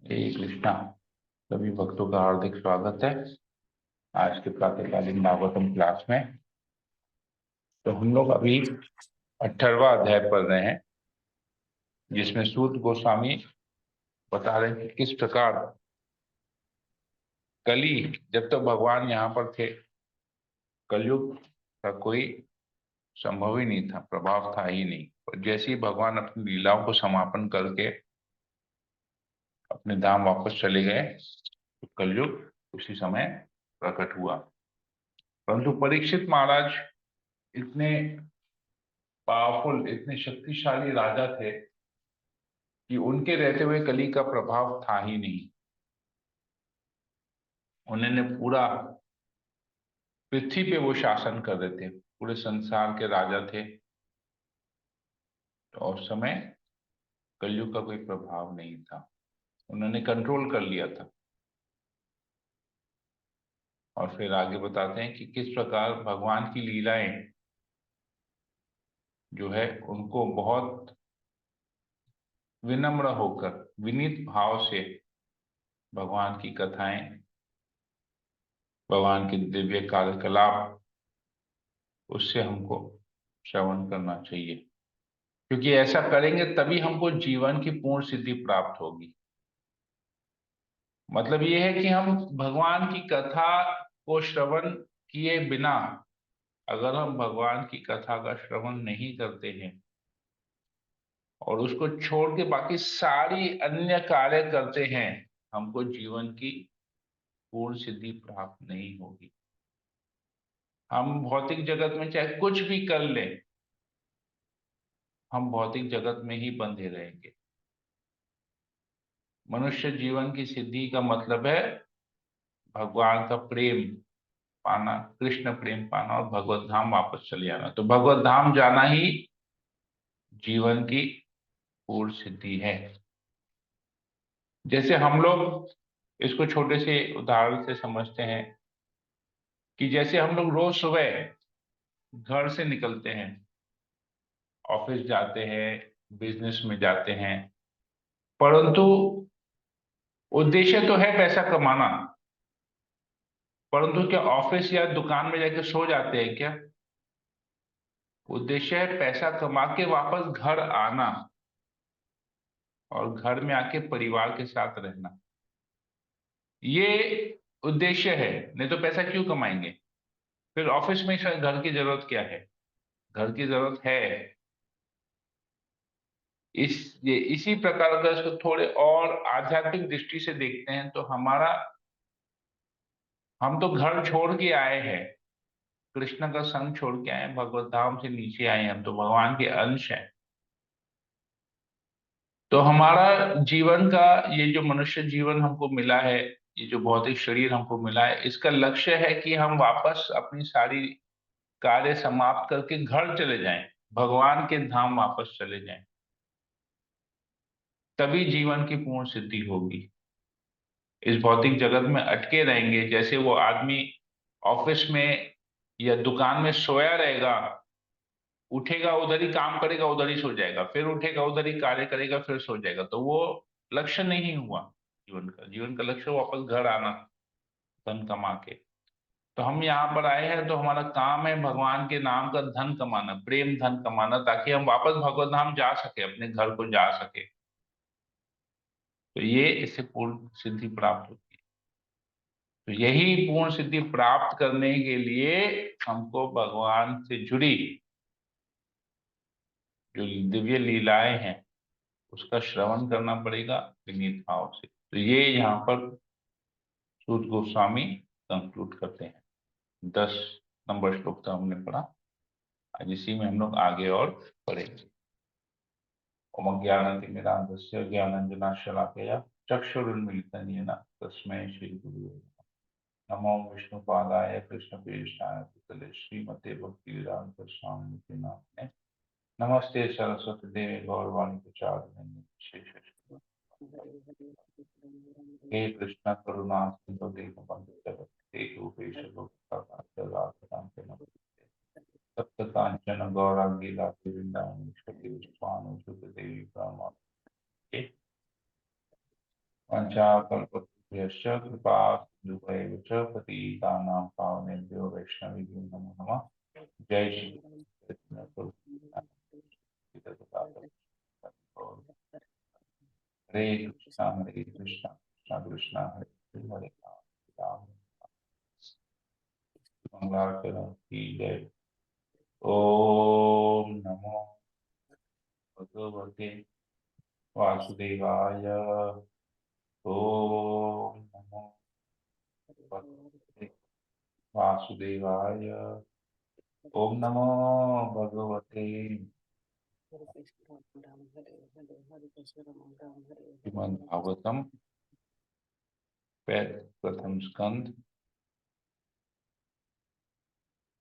हरे कृष्णा। सभी भक्तों का हार्दिक स्वागत है आज के प्रातःकालीन भागवतम क्लास में। तो हम लोग अभी 18वां अध्याय पढ़ रहे हैं, जिसमें सूत गोस्वामी बता रहे हैं कि किस प्रकार कली, जब तक भगवान यहाँ पर थे, कलयुग का कोई संभव ही नहीं था, प्रभाव था ही नहीं। और जैसे ही भगवान अपनी लीलाओं को समापन करके अपने धाम वापस चले गए, तो कलयुग उसी समय प्रकट हुआ। परंतु परीक्षित महाराज इतने पावरफुल, इतने शक्तिशाली राजा थे कि उनके रहते हुए कली का प्रभाव था ही नहीं। उन्होंने पूरा पृथ्वी पे वो शासन कर रहे थे, पूरे संसार के राजा थे। तो उस समय कलयुग का कोई प्रभाव नहीं था, उन्होंने कंट्रोल कर लिया था। और फिर आगे बताते हैं कि किस प्रकार भगवान की लीलाएं जो है उनको बहुत विनम्र होकर, विनीत भाव से भगवान की कथाएं, भगवान के दिव्य कार्यकलाप, उससे हमको श्रवण करना चाहिए। क्योंकि ऐसा करेंगे तभी हमको जीवन की पूर्ण सिद्धि प्राप्त होगी। मतलब ये है कि हम भगवान की कथा को श्रवण किए बिना, अगर हम भगवान की कथा का श्रवण नहीं करते हैं और उसको छोड़ के बाकी सारी अन्य कार्य करते हैं, हमको जीवन की पूर्ण सिद्धि प्राप्त नहीं होगी। हम भौतिक जगत में चाहे कुछ भी कर लें, हम भौतिक जगत में ही बंधे रहेंगे। मनुष्य जीवन की सिद्धि का मतलब है भगवान का प्रेम पाना, कृष्ण प्रेम पाना और भगवत धाम वापस चले आना। तो भगवत धाम जाना ही जीवन की पूर्ण सिद्धि है। जैसे हम लोग इसको छोटे से उदाहरण से समझते हैं कि जैसे हम लोग रोज सुबह घर से निकलते हैं, ऑफिस जाते हैं, बिजनेस में जाते हैं, परंतु उद्देश्य तो है पैसा कमाना। परंतु क्या ऑफिस या दुकान में जाके सो जाते हैं क्या? उद्देश्य है पैसा कमा के वापस घर आना और घर में आके परिवार के साथ रहना। ये उद्देश्य है, नहीं तो पैसा क्यों कमाएंगे? फिर ऑफिस में घर की जरूरत क्या है? घर की जरूरत है। ये इसी प्रकार अगर इसको थोड़े और आध्यात्मिक दृष्टि से देखते हैं तो हम तो घर छोड़ के आए हैं, कृष्ण का संग छोड़ के आए हैं, भगवत धाम से नीचे आए हैं, हम तो भगवान के अंश हैं। तो हमारा जीवन का ये जो मनुष्य जीवन हमको मिला है, ये जो भौतिक शरीर हमको मिला है, इसका लक्ष्य है कि हम वापस अपनी सारी कार्य समाप्त करके घर चले जाएं, भगवान के धाम वापस चले जाएं। तभी जीवन की पूर्ण सिद्धि होगी। इस भौतिक जगत में अटके रहेंगे, जैसे वो आदमी ऑफिस में या दुकान में सोया रहेगा, उठेगा उधर ही काम करेगा, उधर ही सो जाएगा, फिर उठेगा उधर ही कार्य करेगा, फिर सो जाएगा, तो वो लक्ष्य नहीं हुआ जीवन का। जीवन का लक्ष्य वापस घर आना, धन कमा के। तो हम यहाँ पर आए हैं तो हमारा काम है भगवान के नाम का धन कमाना, प्रेम धन कमाना, ताकि हम वापस भगवत धाम जा सके, अपने घर को जा सके। तो ये इससे पूर्ण सिद्धि प्राप्त होती है। तो यही पूर्ण सिद्धि प्राप्त करने के लिए हमको भगवान से जुड़ी जो दिव्य लीलाएं हैं उसका श्रवण करना पड़ेगा विनीत भाव से। तो ये यहाँ पर सूत गोस्वामी कंक्लूड करते हैं। 10 नंबर श्लोक तक हमने पढ़ा, आज इसी में हम लोग आगे और पढ़ेंगे। ओम ज्ञानातिमिरान्धस्य ज्ञानाञ्जनाशलाकया चक्षुरुन्मीलितं येन तस्मै श्रीगुरुवे नमो। विष्णुपादाय कृष्णप्रेष्ठाय भूतले श्रीमते भक्तिवेदांत स्वामी नामिने नमस्ते सरस्वती देवी गौरवाणी प्रचारिणे विशेष। हे कृष्ण करुणा सिंधु दीनबंधु जगत्पते रूपेश लोकपाल सप्त कांचन गौरांगी लाति वृंदावन देवी वाञ्छा कल्पतरुभ्यश्च कृपा सिन्धुभ्यैव च पतितानां पावनेभ्यो वैष्णवेभ्यो नमो नमः। जय श्री कृष्ण प्रभु हरे कृष्णा कृष्णा कृष्णा हरे हरे राम राम मंगलाचरण की जय। ओम नमो भगवते वासुदेवाय। ओम नमो भगवते वासुदेवाय। ओम नमो भगवते श्रीमद् भागवतम प्रथम स्कंद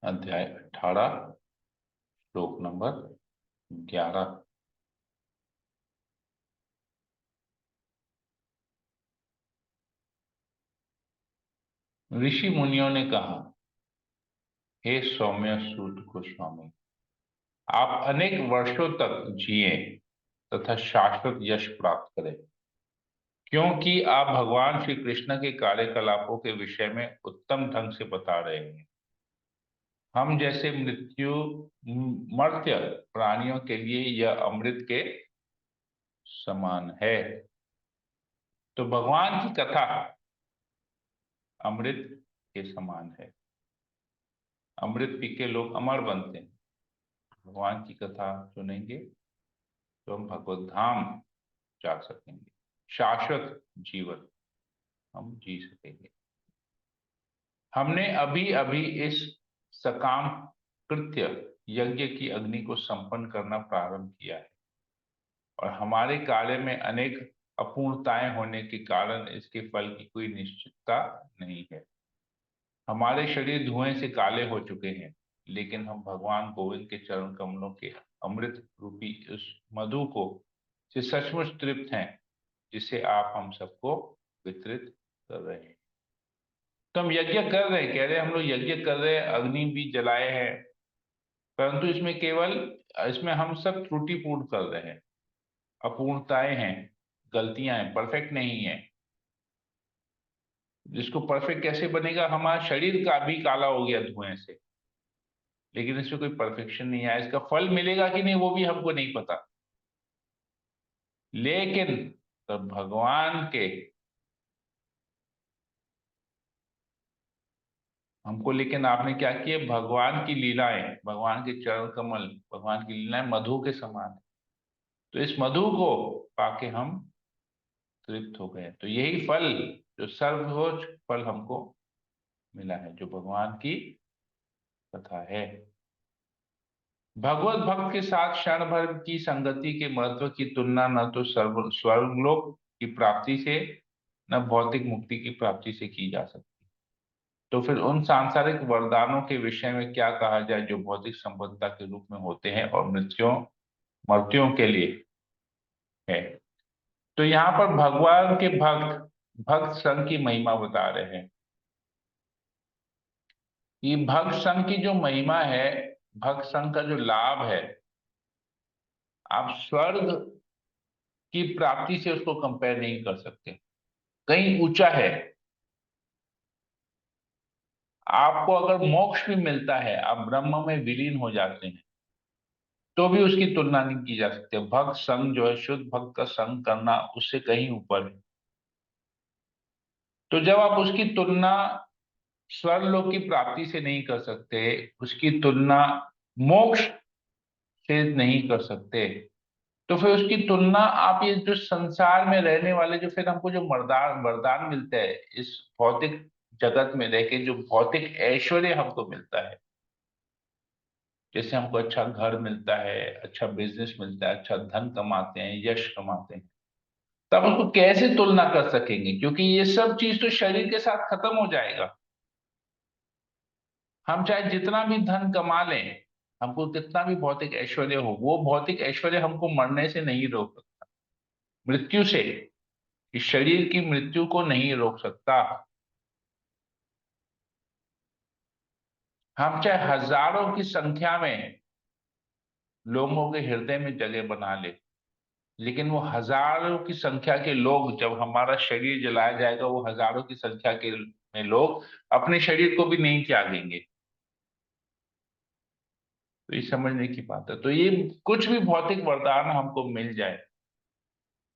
अध्याय 18 श्लोक नंबर 11। ऋषि मुनियों ने कहा, हे सौम्य सूत गोस्वामी, आप अनेक वर्षों तक जिए तथा शाश्वत यश प्राप्त करें, क्योंकि आप भगवान श्री कृष्ण के कार्यकलापों के विषय में उत्तम ढंग से बता रहे हैं। हम जैसे मर्त्य प्राणियों के लिए यह अमृत के समान है। तो भगवान की कथा अमृत के समान है। अमृत पी के लोग अमर बनते हैं। भगवान की कथा सुनेंगे तो हम भगवत धाम जा सकेंगे, शाश्वत जीवन हम जी सकेंगे। हमने अभी अभी इस सकाम कृत्य यज्ञ की अग्नि को संपन्न करना प्रारंभ किया है और हमारे कार्य में अनेक अपूर्णताएं होने के कारण इसके फल की कोई निश्चितता नहीं है। हमारे शरीर धुएं से काले हो चुके हैं, लेकिन हम भगवान गोविंद के चरण कमलों के अमृत रूपी उस मधु को से सचमुच तृप्त हैं, जिसे आप हम सबको वितरित कर रहे हैं। तो हम यज्ञ कर रहे हैं, कह रहे हैं हम लोग यज्ञ कर रहे हैं, अग्नि भी जलाए हैं, परंतु इसमें हम सब त्रुटिपूर्ण कर रहे हैं, अपूर्णताएं हैं, गलतियां हैं, परफेक्ट नहीं है। जिसको परफेक्ट कैसे बनेगा? हमारा शरीर का भी काला हो गया धुएं से, लेकिन इसमें कोई परफेक्शन नहीं आया। इसका फल मिलेगा कि नहीं वो भी हमको नहीं पता। लेकिन तब भगवान के हमको, लेकिन आपने क्या किया? भगवान की लीलाएं, भगवान के चरण कमल, भगवान की लीलाएं मधु के समान है। तो इस मधु को पाके हम तृप्त हो गए। तो यही फल, जो सर्वोच्च फल हमको मिला है, जो भगवान की कथा है। भगवत भक्त के साथ क्षण भर की संगति के महत्व की तुलना न तो स्वर्गलोक की प्राप्ति से, न भौतिक मुक्ति की प्राप्ति से की जा सकती। तो फिर उन सांसारिक वरदानों के विषय में क्या कहा जाए जो भौतिक संपन्नता के रूप में होते हैं और मृत्युओं के लिए है। तो यहाँ पर भगवान के भक्त भक्त संघ की महिमा बता रहे हैं कि भक्त संघ की जो महिमा है, भक्त संघ का जो लाभ है, आप स्वर्ग की प्राप्ति से उसको कंपेयर नहीं कर सकते। कहीं ऊंचा है। आपको अगर मोक्ष भी मिलता है, आप ब्रह्म में विलीन हो जाते हैं, तो भी उसकी तुलना नहीं की जा सकती। भक्त संग जो है, शुद्ध भक्त का संग करना, उससे कहीं ऊपर है। तो जब आप उसकी तुलना स्वर्गलोक की प्राप्ति से नहीं कर सकते, उसकी तुलना मोक्ष से नहीं कर सकते, तो फिर उसकी तुलना आप ये जो संसार में रहने वाले, जो फिर हमको जो वरदान वरदान मिलते हैं इस भौतिक जगत में रह के, जो भौतिक ऐश्वर्य हमको मिलता है, जैसे हमको अच्छा घर मिलता है, अच्छा बिजनेस मिलता है, अच्छा धन कमाते हैं, यश कमाते हैं, तब उसको कैसे तुलना कर सकेंगे? क्योंकि ये सब चीज तो शरीर के साथ खत्म हो जाएगा। हम चाहे जितना भी धन कमा लें, हमको कितना भी भौतिक ऐश्वर्य हो, वो भौतिक ऐश्वर्य हमको मरने से नहीं रोक सकता, मृत्यु से, इस शरीर की मृत्यु को नहीं रोक सकता। हम चाहे हजारों की संख्या में लोगों के हृदय में जगह बना ले, लेकिन वो हजारों की संख्या के लोग, जब हमारा शरीर जलाया जाएगा, वो हजारों की संख्या के में लोग अपने शरीर को भी नहीं त्यागेंगे। तो ये समझने की बात है। तो ये कुछ भी भौतिक वरदान हमको मिल जाए,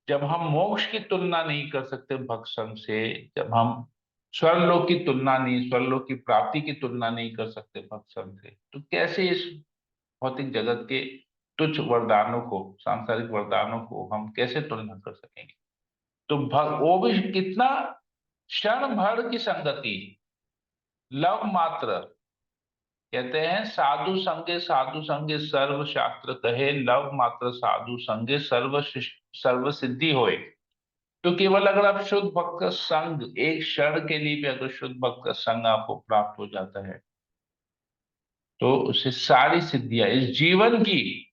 जब हम मोक्ष की तुलना नहीं कर सकते भक्त संग से, जब हम स्वर्गलोक की तुलना नहीं, स्वर्गलोक की प्राप्ति की तुलना नहीं कर सकते भक्त संग से, तो कैसे इस भौतिक जगत के तुच्छ वरदानों को, सांसारिक वरदानों को हम कैसे तुलना कर सकेंगे? तो वो भी कितना, क्षण भर की संगति, लव मात्र। कहते हैं साधु संगे सर्व शास्त्र कहे, लव मात्र साधु संगे सर्व सिद्धि होए। तो केवल अगर आप शुद्ध भक्त का संग, एक क्षण के लिए भी अगर शुद्ध भक्त का संग आपको प्राप्त हो जाता है, तो उससे सारी सिद्धियां, इस जीवन की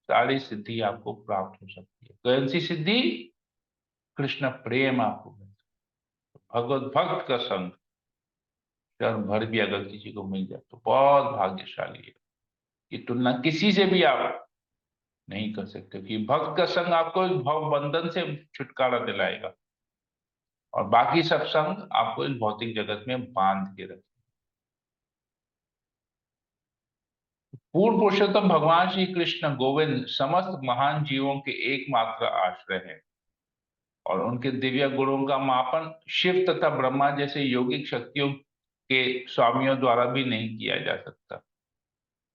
सारी सिद्धि आपको प्राप्त हो सकती है। कौन सी सिद्धि? कृष्ण प्रेम आपको मिलता है। भगवत भक्त का संग क्षण भर भी अगर किसी को मिल जाए तो बहुत भाग्यशाली है। ये तुलना किसी से भी आप नहीं कर सकते कि भक्त का संग आपको इस भव बंधन से छुटकारा दिलाएगा, और बाकी सब संग आपको इस भौतिक जगत में बांध के रखे। पूर्ण पुरुषोत्तम भगवान श्री कृष्ण गोविंद समस्त महान जीवों के एकमात्र आश्रय है, और उनके दिव्य गुणों का मापन शिव तथा ब्रह्मा जैसे यौगिक शक्तियों के स्वामियों द्वारा भी नहीं किया जा सकता।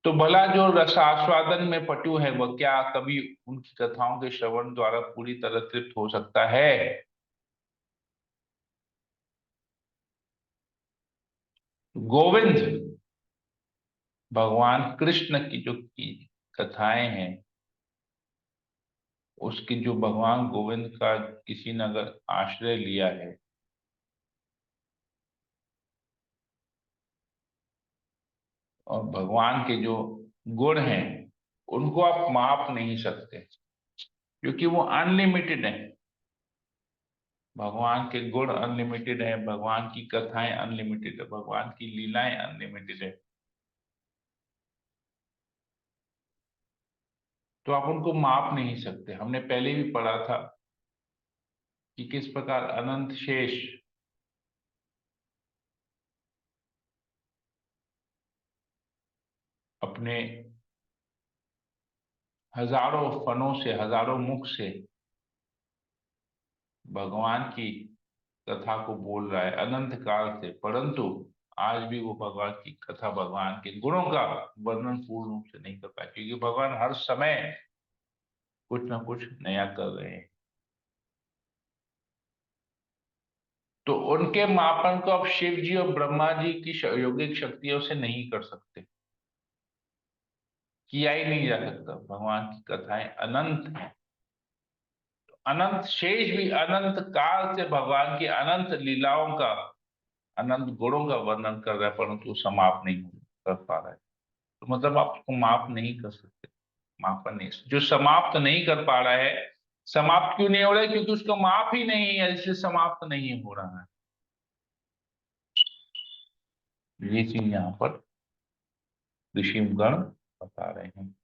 तो भला जो रसास्वादन में पटु है, वह क्या कभी उनकी कथाओं के श्रवण द्वारा पूरी तरह तृप्त हो सकता है? गोविंद भगवान कृष्ण की जो की कथाएं हैं, उसकी जो भगवान गोविंद का किसी ने अगर आश्रय लिया है, और भगवान के जो गुण हैं, उनको आप माप नहीं सकते, क्योंकि वो अनलिमिटेड है। भगवान के गुण अनलिमिटेड है, भगवान की कथाएं अनलिमिटेड है, भगवान की लीलाएं अनलिमिटेड है। तो आप उनको माप नहीं सकते। हमने पहले भी पढ़ा था कि किस प्रकार अनंत शेष अपने हजारों फनों से, हजारों मुख से भगवान की कथा को बोल रहा है अनंत काल से, परंतु आज भी वो भगवान की कथा, भगवान के गुणों का वर्णन पूर्ण रूप से नहीं कर पाए, क्योंकि भगवान हर समय कुछ ना कुछ नया कर रहे हैं। तो उनके मापन को अब शिव जी और ब्रह्मा जी की यौगिक शक्तियों से नहीं कर सकते, किया ही नहीं जा सकता। भगवान की कथाएं अनंत है। अनंत शेष भी अनंत काल से भगवान की अनंत लीलाओं का, अनंत गुणों का वर्णन कर रहा है, परंतु वो समाप्त नहीं कर पा रहा है। तो मतलब आप उसको माप नहीं कर सकते। मापन नहीं, जो समाप्त नहीं कर पा रहा है, समाप्त क्यों नहीं हो रहा है? क्योंकि उसका माप ही नहीं है, इसलिए समाप्त नहीं हो रहा है। ये चीज यहाँ पर ऋषिगण बता रहे हैं।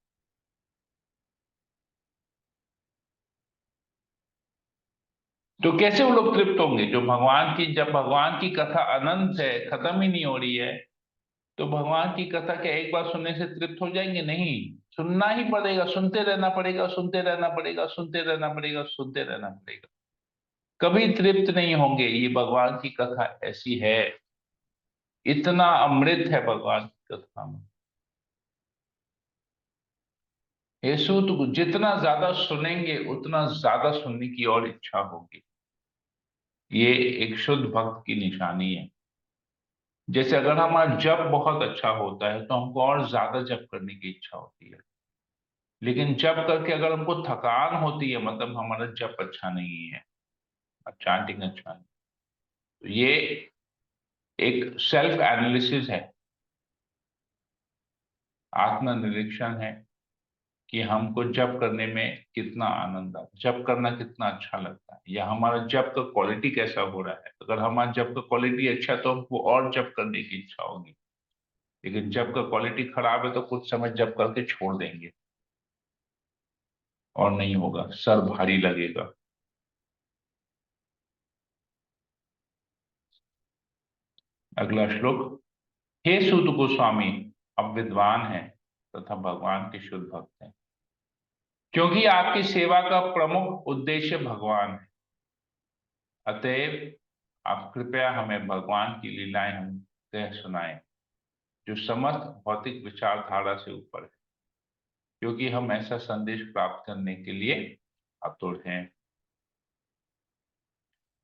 तो कैसे वो लोग तृप्त होंगे? जो भगवान की, जब भगवान की कथा अनंत है, खत्म ही नहीं हो रही है, तो भगवान की कथा क्या एक बार सुनने से तृप्त हो जाएंगे? नहीं, सुनना ही पड़ेगा, सुनते रहना पड़ेगा, सुनते रहना पड़ेगा, सुनते रहना पड़ेगा, सुनते रहना पड़ेगा। कभी तृप्त नहीं होंगे। ये भगवान की कथा ऐसी है, इतना अमृत है भगवान की कथा में। हे सूत, जितना ज्यादा सुनेंगे उतना ज्यादा सुनने की और इच्छा होगी। ये एक शुद्ध भक्त की निशानी है। जैसे अगर हमारा जप बहुत अच्छा होता है तो हमको और ज्यादा जप करने की इच्छा होती है, लेकिन जप करके अगर हमको थकान होती है, मतलब हमारा जप अच्छा नहीं है, चैंटिंग अच्छा नहीं। तो ये एक सेल्फ एनालिसिस है, आत्मनिरीक्षण है, कि हमको जप करने में कितना आनंद आता है, जप करना कितना अच्छा लगता है, या हमारा जप का क्वालिटी कैसा हो रहा है। अगर हमारा जप का क्वालिटी अच्छा है तो हमको और जप करने की इच्छा होगी, लेकिन जप का क्वालिटी खराब है तो कुछ समय जप करके छोड़ देंगे। और नहीं होगा, सर भारी लगेगा। अगला श्लोक। हे सूत गोस्वामी, अब विद्वान है तथा भगवान के शुद्ध भक्त हैं, क्योंकि आपकी सेवा का प्रमुख उद्देश्य भगवान है। अतएव आप कृपया हमें भगवान की लीलाएं हम कह सुनाएं, जो समस्त भौतिक विचारधारा से ऊपर है, क्योंकि हम ऐसा संदेश प्राप्त करने के लिए आतुर हैं।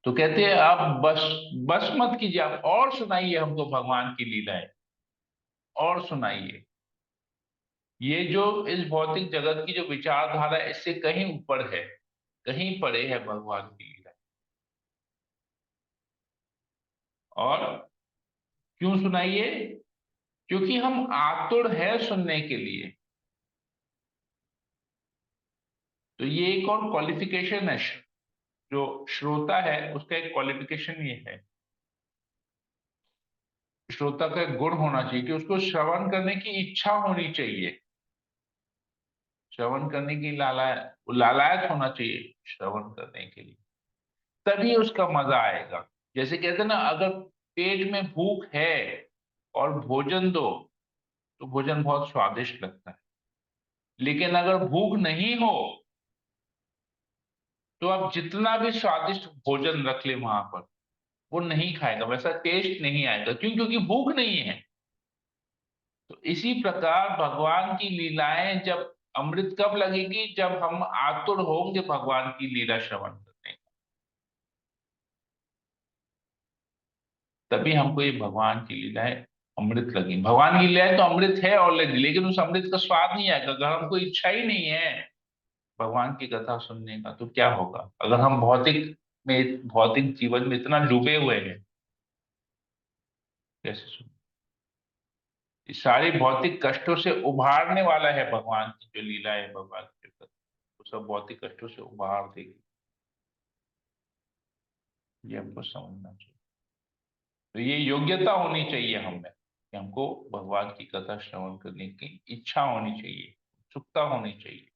तो कहते हैं आप बस बस मत कीजिए, आप और सुनाइए हमको भगवान की लीलाएं, और सुनाइए। ये जो इस भौतिक जगत की जो विचारधारा है, इससे कहीं ऊपर है, कहीं परे है भगवान की लीला। और क्यों सुनाइए? क्योंकि हम आतुर है सुनने के लिए। तो ये एक और क्वालिफिकेशन है, जो श्रोता है उसका एक क्वालिफिकेशन ये है, श्रोता का एक गुण होना चाहिए कि उसको श्रवण करने की इच्छा होनी चाहिए, श्रवण करने की लालायत होना चाहिए श्रवण करने के लिए, तभी उसका मजा आएगा। जैसे कहते हैं ना, अगर पेट में भूख है और भोजन दो तो भोजन बहुत स्वादिष्ट लगता है, लेकिन अगर भूख नहीं हो तो आप जितना भी स्वादिष्ट भोजन रख ले वहां पर, वो नहीं खाएगा, वैसा टेस्ट नहीं आएगा। क्यों? क्योंकि भूख नहीं है। तो इसी प्रकार भगवान की लीलाएं जब, अमृत कब लगेगी? जब हम आतुर होंगे भगवान की लीला श्रवण करने का, तभी हमको ये भगवान की लीलाएं अमृत लगी। भगवान की लीलाएं तो अमृत है ऑलरेडी, लेकिन उस अमृत का स्वाद नहीं आएगा अगर हमको इच्छा ही नहीं है भगवान की कथा सुनने का। तो क्या होगा अगर हम भौतिक जीवन में इतना डूबे हुए हैं, कैसे सुन? इस सारे भौतिक कष्टों से उभारने वाला है भगवान की जो लीला है, भगवान की कथा, वो सब भौतिक कष्टों से उभार देगी। ये हमको समझना चाहिए। तो ये योग्यता होनी चाहिए हमें कि हमको भगवान की कथा श्रवण करने की इच्छा होनी चाहिए, उत्सुकता होनी चाहिए।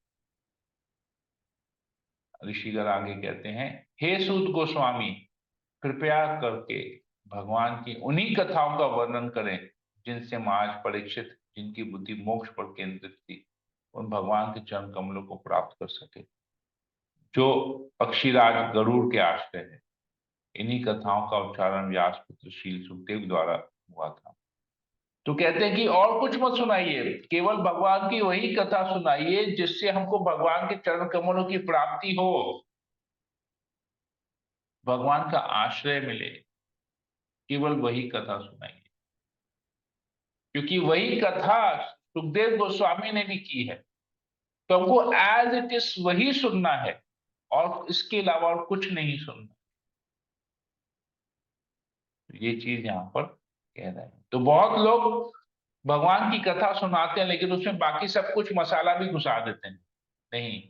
ऋषिगर आगे कहते हैं, हे सूत गोस्वामी, कृपया करके भगवान की उन्हीं कथाओं का वर्णन करें जिनसे महाराज परीक्षित, जिनकी बुद्धि मोक्ष पर केंद्रित थी, उन भगवान के चरण कमलों को प्राप्त कर सके, जो पक्षीराज गरुड़ के आश्रय है। इन्हीं कथाओं का उच्चारण व्यास पुत्र शील सुखदेव द्वारा हुआ था। तो कहते हैं कि और कुछ मत सुनाइए, केवल भगवान की वही कथा सुनाइए जिससे हमको भगवान के चरण कमलों की प्राप्ति हो, भगवान का आश्रय मिले। केवल वही कथा सुनाइए, क्योंकि वही कथा सुखदेव गोस्वामी ने भी की है। तो हमको एज इट इज वही सुनना है, और इसके अलावा और कुछ नहीं सुनना। तो ये चीज यहाँ पर कह रहे हैं। तो बहुत लोग भगवान की कथा सुनाते हैं, लेकिन उसमें बाकी सब कुछ मसाला भी घुसा देते हैं। नहीं,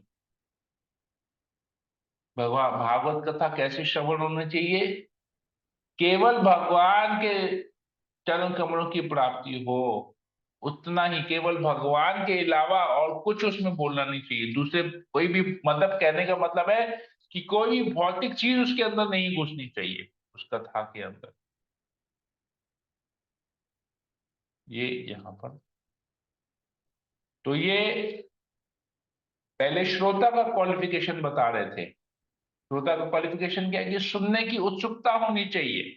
भगवान भागवत कथा कैसे श्रवण होनी चाहिए? केवल भगवान के चरण कमलों की प्राप्ति हो, उतना ही, केवल भगवान के अलावा और कुछ उसमें बोलना नहीं चाहिए। दूसरे कोई भी, मतलब कहने का मतलब है कि कोई भी भौतिक चीज उसके अंदर नहीं घुसनी चाहिए, उस कथा के अंदर। ये यहाँ पर, तो ये पहले श्रोता का क्वालिफिकेशन बता रहे थे। श्रोता का क्वालिफिकेशन क्या है? कि सुनने की उत्सुकता होनी चाहिए।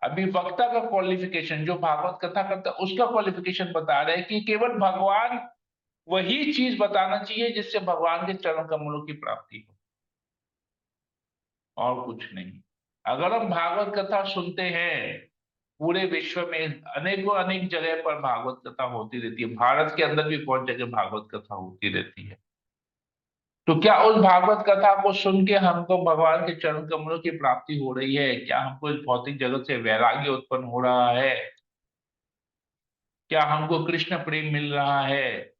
अभी वक्ता का क्वालिफिकेशन, जो भागवत कथा करता है, उसका क्वालिफिकेशन बता रहे हैं कि केवल भगवान वही चीज बताना चाहिए जिससे भगवान के चरण कमलों की प्राप्ति हो, और कुछ नहीं। अगर हम भागवत कथा सुनते हैं, पूरे विश्व में अनेकों अनेक जगह पर भागवत कथा होती रहती है, भारत के अंदर भी बहुत जगह भागवत कथा होती रहती है, तो क्या उस भागवत कथा को सुन के हमको भगवान के चरण कमलों की प्राप्ति हो रही है? क्या हमको इस भौतिक जगत से वैराग्य उत्पन्न हो रहा है? क्या हमको कृष्ण प्रेम मिल रहा है?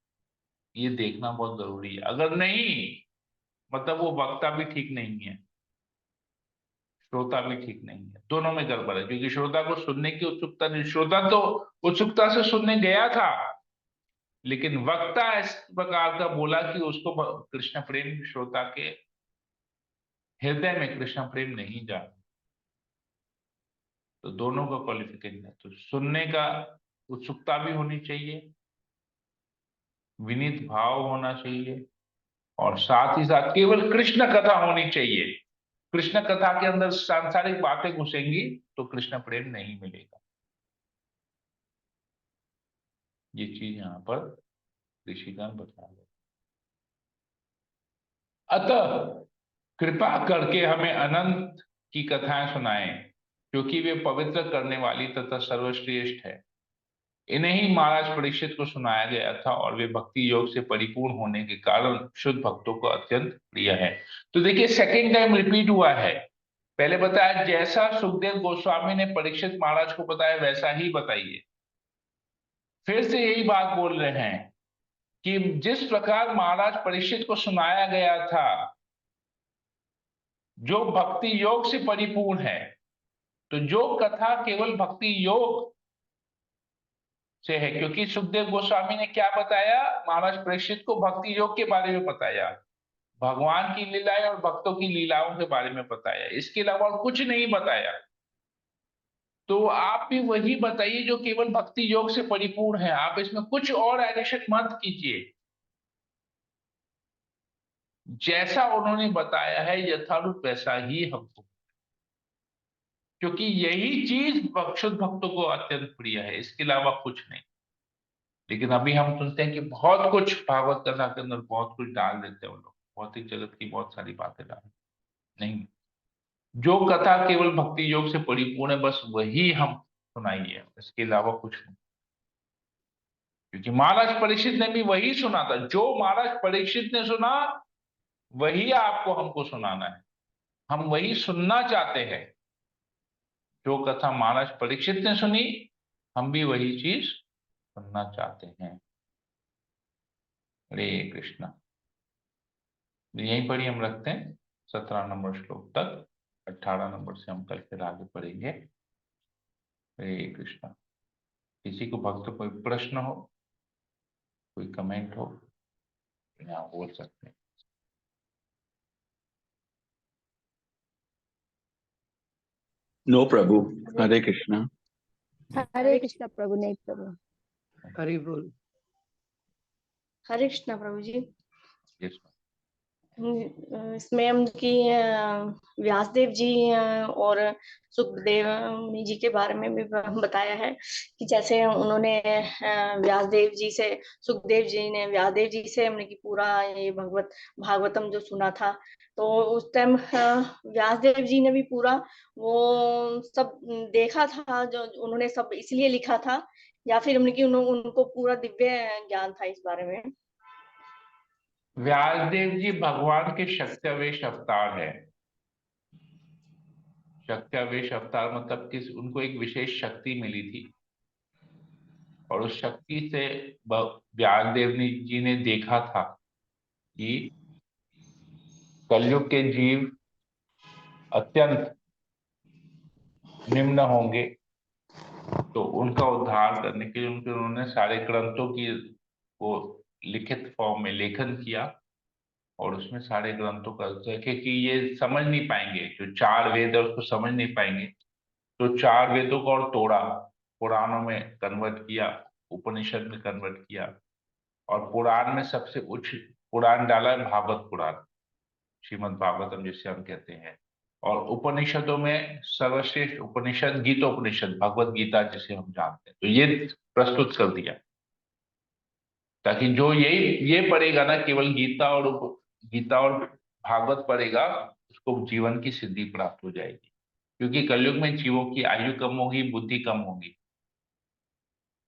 ये देखना बहुत जरूरी है। अगर नहीं, मतलब वो वक्ता भी ठीक नहीं है, श्रोता भी ठीक नहीं है, दोनों में गड़बड़ है। क्योंकि श्रोता को सुनने की उत्सुकता नहीं, श्रोता तो उत्सुकता से सुनने गया था, लेकिन वक्ता इस प्रकार का बोला कि उसको कृष्ण प्रेम, श्रोता के हृदय में कृष्ण प्रेम नहीं जाता। तो दोनों का क्वालिफिकेशन है। तो सुनने का उत्सुकता भी होनी चाहिए, विनीत भाव होना चाहिए, और साथ ही साथ केवल कृष्ण कथा होनी चाहिए। कृष्ण कथा के अंदर सांसारिक बातें घुसेंगी तो कृष्ण प्रेम नहीं मिलेगा। ये चीज यहाँ पर ऋषिगण बता रहे। अतः कृपा करके हमें अनंत की कथाएं सुनाएं, क्योंकि वे पवित्र करने वाली तथा सर्वश्रेष्ठ है। इन्हें ही महाराज परीक्षित को सुनाया गया था, और वे भक्ति योग से परिपूर्ण होने के कारण शुद्ध भक्तों को अत्यंत प्रिय है। तो देखिए, सेकेंड टाइम रिपीट हुआ है। पहले बताया जैसा सुखदेव गोस्वामी ने परीक्षित महाराज को बताया वैसा ही बताइए। फिर से यही बात बोल रहे हैं कि जिस प्रकार महाराज परीक्षित को सुनाया गया था, जो भक्ति योग से परिपूर्ण है, तो जो कथा केवल भक्ति योग से है, क्योंकि सुखदेव गोस्वामी ने क्या बताया, महाराज परीक्षित को भक्ति योग के बारे में बताया, भगवान की लीलाएं और भक्तों की लीलाओं के बारे में बताया, इसके अलावा और कुछ नहीं बताया। तो आप भी वही बताइए जो केवल भक्ति योग से परिपूर्ण है, आप इसमें कुछ और एडिशन मत कीजिए। जैसा उन्होंने बताया है यथारूप वैसा ही हमको, क्योंकि यही चीज शुद्ध भक्तों को अत्यंत प्रिय है, इसके अलावा कुछ नहीं। लेकिन अभी हम सुनते हैं कि बहुत कुछ भागवत कथा के अंदर बहुत कुछ डाल देते हैं वो लोग, भौतिक जगत की बहुत सारी बातें डाल। नहीं, जो कथा केवल भक्ति योग से परिपूर्ण है बस वही हम सुनाइए, इसके अलावा कुछ नहीं। क्योंकि महाराज परीक्षित ने भी वही सुना था, जो महाराज परीक्षित ने सुना वही आपको हमको सुनाना है, हम वही सुनना चाहते हैं। जो कथा महाराज परीक्षित ने सुनी, हम भी वही चीज सुनना चाहते हैं। हरे कृष्णा। यहीं पर ही हम रखते हैं 17 नंबर श्लोक तक, 18 नंबर से हम कल फिर आगे पढ़ेंगे। हरे कृष्णा। किसी को भक्त कोई प्रश्न हो, कोई कमेंट हो, यहाँ बोल सकते हैं। नो प्रभु। हरे कृष्णा। हरे कृष्णा प्रभु। नहीं प्रभु। हरि बोल। हरे कृष्णा प्रभु जी। Yes, इसमें उनकी व्यासदेव जी और सुखदेव जी के बारे में भी बताया है कि जैसे उन्होंने व्यासदेव जी से, सुखदेव जी ने व्यासदेव जी से हमने की पूरा ये भागवतम जो सुना था, तो उस टाइम व्यासदेव जी ने भी पूरा वो सब देखा था, जो उन्होंने सब इसलिए लिखा था, या फिर उनकी उनको पूरा दिव्य ज्ञान था इस बारे में। व्यासदेव जी भगवान के शक्त्यावेश अवतार है। शक्त्यावेश अवतार मतलब कि उनको एक विशेष शक्ति मिली थी, और उस शक्ति से व्यासदेव जी ने देखा था कि कलयुग के जीव अत्यंत निम्न होंगे, तो उनका उद्धार करने के लिए उन्होंने सारे ग्रंथों की वो लिखित फॉर्म में लेखन किया, और उसमें सारे ग्रंथों का देखे कि ये समझ नहीं पाएंगे, जो चार वेद है उसको समझ नहीं पाएंगे, तो चार वेदों को और तोड़ा, पुराणों में कन्वर्ट किया, उपनिषद में कन्वर्ट किया, और पुराण में सबसे उच्च पुराण डाला है भागवत पुराण, श्रीमद् भागवतम जिसे हम कहते हैं। और उपनिषदों में सर्वश्रेष्ठ उपनिषद गीतोपनिषद, भगवत गीता जिसे हम जानते हैं, तो ये प्रस्तुत कर दिया, ताकि जो ये पढ़ेगा ना, केवल गीता और भागवत पढ़ेगा, उसको जीवन की सिद्धि प्राप्त हो जाएगी। क्योंकि कलयुग में जीवों की आयु कम होगी, बुद्धि कम होगी।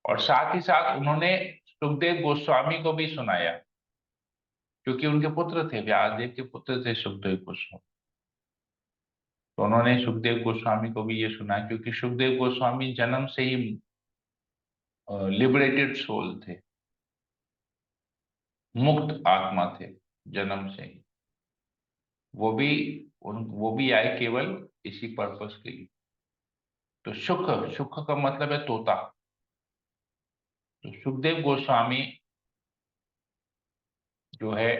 और साथ ही साथ उन्होंने सुखदेव गोस्वामी को भी सुनाया, क्योंकि उनके पुत्र थे, व्यासदेव के पुत्र थे सुखदेव गोस्वामी। तो उन्होंने सुखदेव गोस्वामी को भी ये सुनाया, क्योंकि सुखदेव गोस्वामी जन्म से ही लिबरेटेड सोल थे, मुक्त आत्मा थे जन्म से ही। वो भी आए केवल इसी पर्पस के लिए। तो सुख, सुख का मतलब है तोता। तो सुखदेव गोस्वामी जो है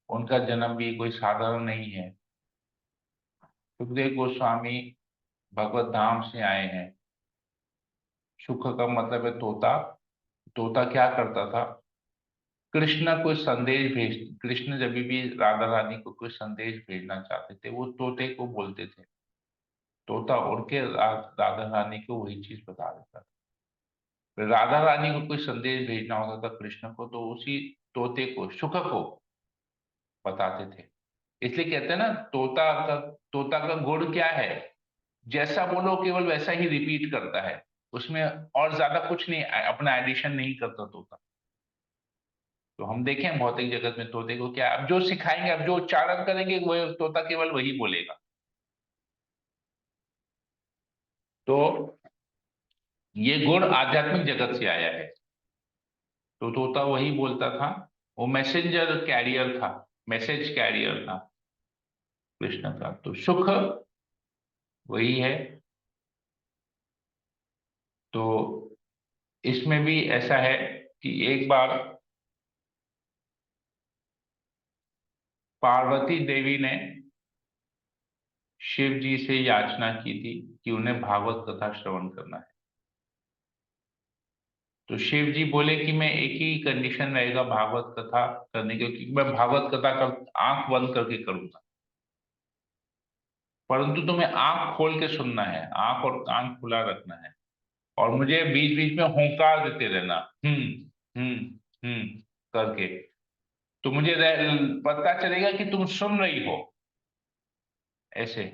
उनका जन्म भी कोई साधारण नहीं है। सुखदेव गोस्वामी भगवत धाम से आए हैं। सुख का मतलब है तोता। तोता क्या करता था, कृष्ण कोई संदेश भेज कृष्ण जब भी राधा रानी को कोई संदेश भेजना चाहते थे वो तोते को बोलते थे। तोता उड़ के राधा रानी को वही चीज बता देता था। फिर राधा रानी को कोई संदेश भेजना होता था कृष्ण को, तो उसी तोते को सुख को बताते थे। इसलिए कहते हैं ना, तोता का गुण क्या है, जैसा बोलो केवल वैसा ही रिपीट करता है, उसमें और ज्यादा कुछ नहीं, अपना एडिशन नहीं करता तोता। तो हम देखें भौतिक जगत में तोते को क्या, अब जो सिखाएंगे, अब जो उच्चारण करेंगे वो तोता केवल वही बोलेगा। तो ये गुण आध्यात्मिक जगत से आया है। तो तोता वही बोलता था, वो मैसेंजर कैरियर था, मैसेज कैरियर था कृष्ण का। तो सुख वही है। तो इसमें भी ऐसा है कि एक बार पार्वती देवी ने शिव जी से याचना की थी कि उन्हें भागवत कथा श्रवण करना है। तो शिव जी बोले कि मैं एक ही कंडीशन रहेगा भागवत कथा करने की, क्योंकि मैं भागवत कथा का आंख बंद करके करूंगा, परंतु तुम्हें आंख खोल के सुनना है, आंख और कान खुला रखना है, और मुझे बीच बीच में होंकार देते रहना, हम्म करके। तो मुझे पता चलेगा कि तुम सुन रही हो ऐसे।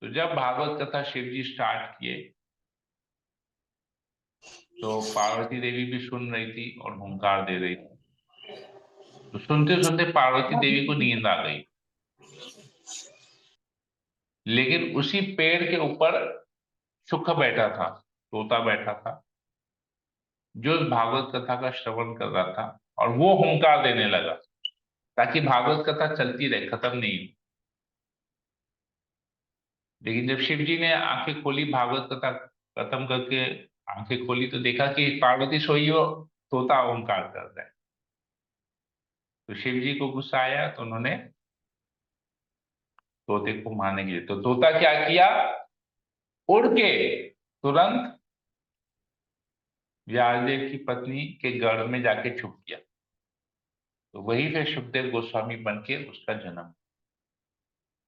तो जब भागवत कथा शिव जी स्टार्ट किए तो पार्वती देवी भी सुन रही थी और हुंकार दे रही थी। तो सुनते सुनते पार्वती देवी को नींद आ गई। लेकिन उसी पेड़ के ऊपर सुख बैठा था, तोता बैठा था, जो इस भागवत कथा का श्रवण कर रहा था, और वो हुंकार देने लगा ताकि भागवत कथा चलती रहे, खत्म नहीं हो। लेकिन जब शिव जी ने आंखें खोली, भागवत कथा खत्म करके आंखें खोली, तो देखा कि पार्वती सोई हो, तोता ओंकार कर रहा है। तो शिव जी को गुस्सा आया, तो उन्होंने तोते को मारने के लिए, तो तोता क्या किया, उड़ के तुरंत व्यासदेव की पत्नी के गढ़ में जाके छुप गया। तो वही फिर सुखदेव गोस्वामी बन के उसका जन्म।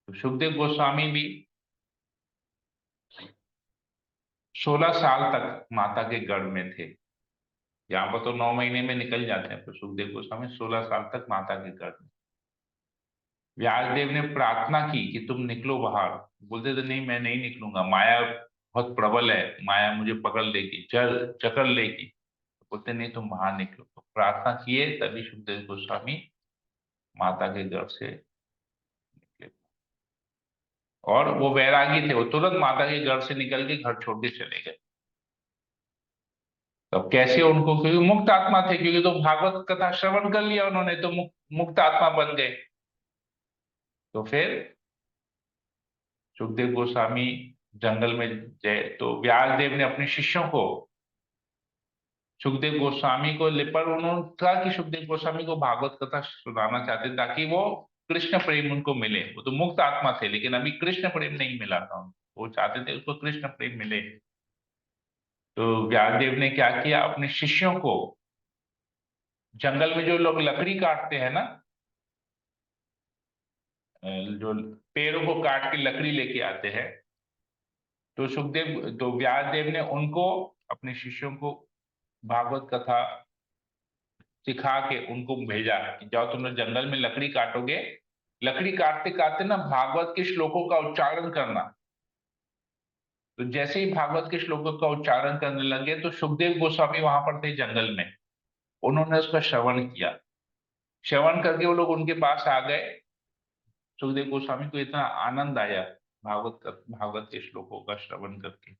तो सुखदेव गोस्वामी भी 16 साल तक माता के गर्भ में थे। यहाँ पर तो 9 महीने में निकल जाते हैं, तो सुखदेव गोस्वामी 16 साल तक माता के गर्भ में। व्यासदेव ने प्रार्थना की कि तुम निकलो बाहर। बोलते थे नहीं, मैं नहीं निकलूंगा, माया बहुत प्रबल है, माया मुझे पकड़ लेगी, जकड़ लेगी। तो बोलते नहीं, तुम बाहर निकलो। तो प्रार्थना किए, तभी सुखदेव गोस्वामी माता के गर्भ से निकले। और वो वैरागी थे, वो तुरंत माता के गर्भ से निकल के घर छोड़ के चले गए। तब कैसे उनको, क्योंकि मुक्त आत्मा थे, क्योंकि तो भागवत कथा श्रवण कर लिया उन्होंने, तो मुक्त आत्मा बन गए। तो फिर सुखदेव गोस्वामी जंगल में गए, तो व्यासदेव ने अपने शिष्यों को सुखदेव गोस्वामी को पर उन्होंने कहा कि सुखदेव गोस्वामी को भागवत कथा सुनाना चाहते ताकि वो कृष्ण प्रेम उनको मिले। वो तो मुक्त आत्मा थे, लेकिन अभी कृष्ण प्रेम नहीं मिला था उनको, वो चाहते थे उसको कृष्ण प्रेम मिले। तो व्यासदेव ने क्या किया, अपने शिष्यों को, जंगल में जो लोग लकड़ी काटते हैं ना, जो पेड़ों को काट के लकड़ी लेके आते हैं, तो व्यासदेव ने उनको, अपने शिष्यों को भागवत कथा सिखा के उनको भेजा कि जाओ तुम लोग जंगल में लकड़ी काटोगे, लकड़ी काटते काटते ना भागवत के श्लोकों का उच्चारण करना। तो जैसे ही भागवत के श्लोकों का उच्चारण करने लगे, तो सुखदेव गोस्वामी वहां पर थे जंगल में, उन्होंने उसका श्रवण किया। श्रवण करके वो लोग उनके पास आ गए। सुखदेव गोस्वामी को इतना आनंद आया भागवत के श्लोकों का श्रवण करके,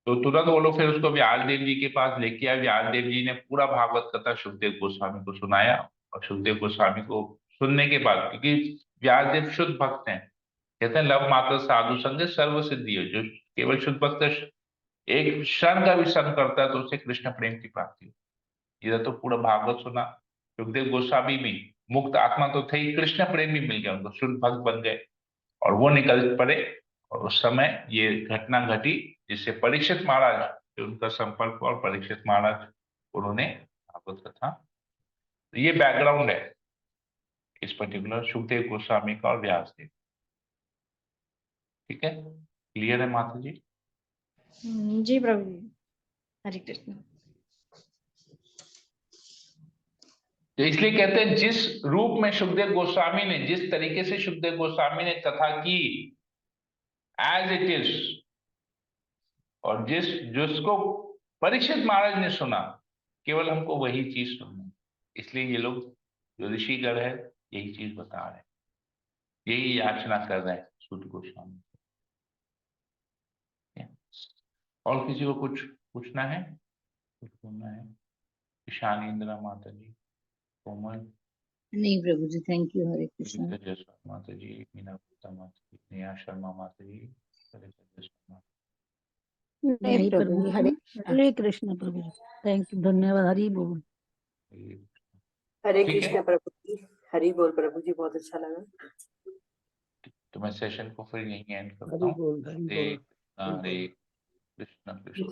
तो तुरंत वो लोग फिर उसको व्यासदेव जी के पास लेके आए। व्यासदेव जी ने पूरा भागवत कथा सुखदेव गोस्वामी को सुनाया। और सुखदेव गोस्वामी को सुनने के बाद, क्योंकि व्यासदेव शुद्ध भक्त हैं, कहते हैं लव मात्र साधु संग सर्व सिद्धि हो, जो केवल शुद्ध भक्त एक क्षण का भी संग करता है तो उसे कृष्ण प्रेम की प्राप्ति हो। इधर तो पूरा भागवत सुना, सुखदेव गोस्वामी भी मुक्त आत्मा तो थे ही, कृष्ण प्रेमी मिल गया उनको, शुद्ध भक्त बन गए और वो निकल पड़े। और उस समय ये घटना घटी जिससे परीक्षित महाराज से उनका संपर्क हुआ और परीक्षित महाराज उन्होंने भागवत कथा। तो ये बैकग्राउंड है इस पर्टिकुलर सुखदेव गोस्वामी का और व्यासदेव। ठीक है, क्लियर है माता जी? जी प्रभु जी, हरे कृष्ण। तो इसलिए कहते हैं जिस रूप में सुखदेव गोस्वामी ने, जिस तरीके से सुखदेव गोस्वामी ने कथा की एज इट इज, और जिसको परीक्षित महाराज ने सुना, केवल हमको वही चीज सुननी। इसलिए ये लोग जो ऋषिगण है यही चीज बता रहे हैं, यही याचना कर रहे हैं सुध गोस्वामी। और किसी को कुछ पूछना है, कुछ बोलना है? ईशानी इंदिरा माता जी, कोमल, नहीं प्रभु जी, थैंक यू, हरे कृष्ण। जसवंत माता जी, मीना गुप्ता माता जी, नेहा शर्मा माता जी, जसवंत माता नहीं प्रभु जी, हरे कृष्ण प्रभु जी, थैंक यू, धन्यवाद, हरि बोल। जी। हरे ठीक है। कृष्ण प्रभु जी, हरि बोल प्रभु जी, बहुत अच्छा लगा। तो मैं सेशन को फिर यहीं एंड करता हरि हूँ। बोल, हरि बोल। हरे कृष्ण कृष्ण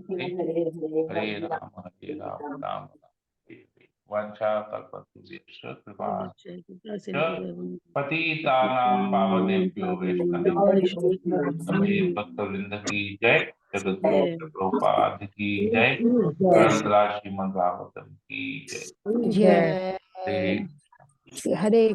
हरे हरे हरे राम हरे राम राम राम हरे हरे। वांछा कल्पतरुभ्यश्च कृपा पतितानां पावनेभ्यो वैष्णवेभ्यो भक्तवृंद की जय। जगद्गुरु प्रभुपाद की जय। ग्रंथराज श्रीमद् भागवतम की जय। जय हरे हरे